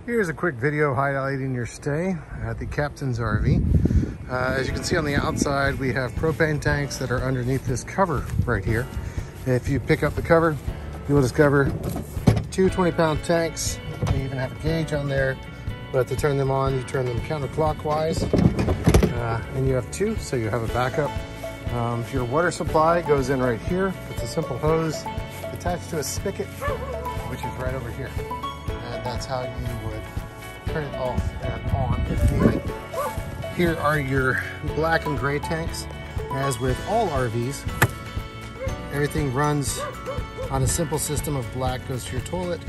Here's a quick video highlighting your stay at the Captain's RV. As you can see on the outside, we have propane tanks that are underneath this cover right here. If you pick up the cover, you will discover two 20-pound tanks. They even have a gauge on there, but to turn them on, you turn them counterclockwise. And you have two, so you have a backup. Your water supply goes in right here. It's a simple hose attached to a spigot, which is right over here. And that's how you would turn it off and on if needed. Here are your black and gray tanks. As with all RVs, everything runs on a simple system of black goes to your toilet.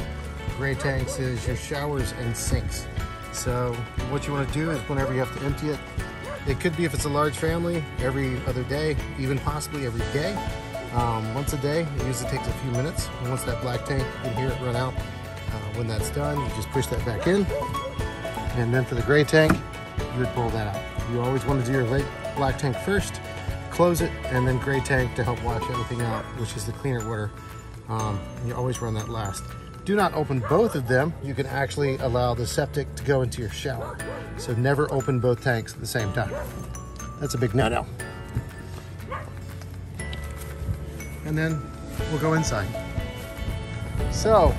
Gray tanks is your showers and sinks. So what you want to do is whenever you have to empty it, it could be, if it's a large family, every other day, even possibly every day. Once a day. It usually takes a few minutes. And once that black tank, you can hear it run out. When that's done, you just push that back in. And then for the gray tank, you would pull that out. You always want to do your black tank first, close it, and then gray tank to help wash everything out, which is the cleaner water. You always run that last. Do not open both of them. You can actually allow the septic to go into your shower. So never open both tanks at the same time. That's a big no-no. And then we'll go inside. So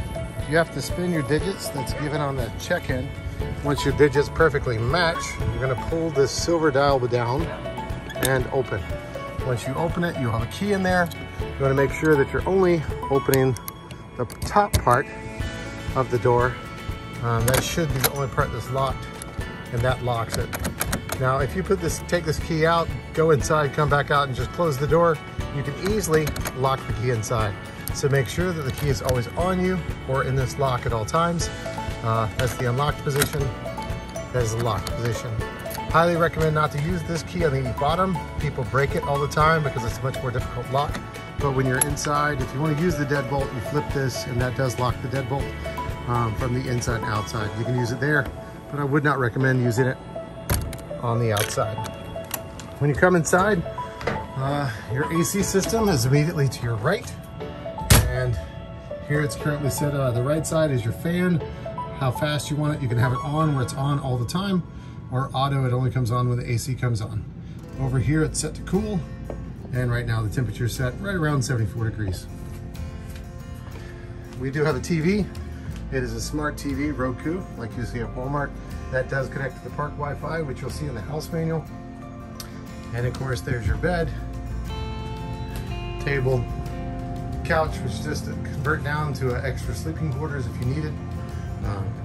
you have to spin your digits that's given on the check-in. Once your digits perfectly match, you're gonna pull this silver dial down and open. Once you open it, you'll have a key in there. You wanna make sure that you're only opening the top part of the door. That should be the only part that's locked, and that locks it. Now, if you take this key out, go inside, come back out, and just close the door, you can easily lock the key inside. So make sure that the key is always on you or in this lock at all times. That's the unlocked position. That is the locked position. Highly recommend not to use this key on the bottom. People break it all the time because it's a much more difficult lock. But when you're inside, if you want to use the deadbolt, you flip this and that does lock the deadbolt from the inside and outside. You can use it there, but I would not recommend using it on the outside. When you come inside, your AC system is immediately to your right. And here it's currently set, the right side is your fan. How fast you want it, you can have it on where it's on all the time, or auto, it only comes on when the AC comes on. Over here it's set to cool. And right now the temperature is set right around 74 degrees. We do have a TV. It is a smart TV, Roku, like you see at Walmart. That does connect to the park Wi-Fi, which you'll see in the house manual. And of course, there's your bed, table, couch, which is just to convert down to an extra sleeping quarters if you need it.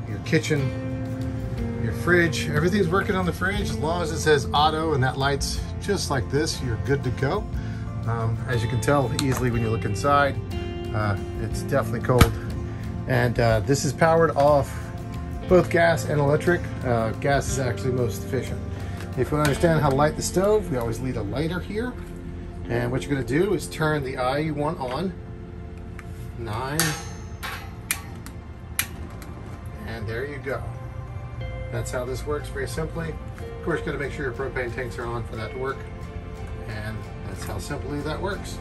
Your kitchen, your fridge, everything's working on the fridge. As long as it says auto and that light's just like this, you're good to go. As you can tell easily when you look inside, it's definitely cold. And this is powered off both gas and electric. Gas is actually most efficient. If you want to understand how to light the stove, we always leave a lighter here. And what you're going to do is turn the eye you want on. 9. And there you go. That's how this works, very simply. Of course, you got to make sure your propane tanks are on for that to work. And that's how simply that works.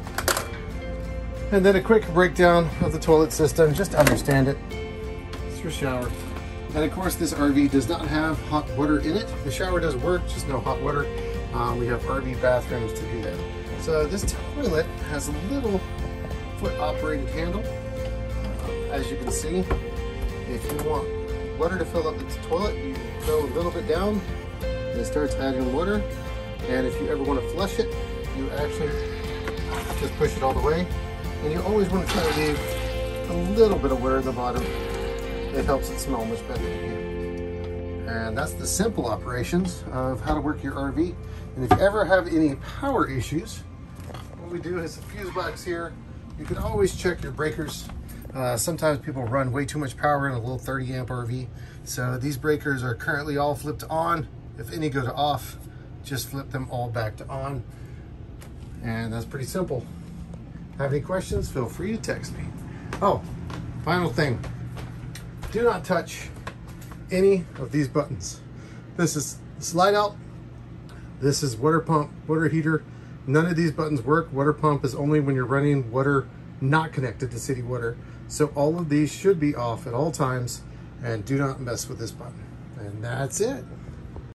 And then a quick breakdown of the toilet system, just to understand it. It's your shower. And of course, this RV does not have hot water in it. The shower does work, just no hot water. We have RV bathrooms to do that. So this toilet has a little foot-operated handle. As you can see, if you want water to fill up the toilet, you go a little bit down, and it starts adding water. And if you ever want to flush it, you actually just push it all the way. And you always want to try to leave a little bit of water at the bottom. It helps it smell much better to you. And that's the simple operations of how to work your RV. And if you ever have any power issues, what we do is a fuse box here. You can always check your breakers. Sometimes people run way too much power in a little 30 amp RV. So these breakers are currently all flipped on. If any go to off, just flip them all back to on. And that's pretty simple. Have any questions? Feel free to text me. Oh, final thing. Do not touch any of these buttons. This is slide out. This is water pump, water heater. None of these buttons work. Water pump is only when you're running water not connected to city water. So all of these should be off at all times. And do not mess with this button. And that's it.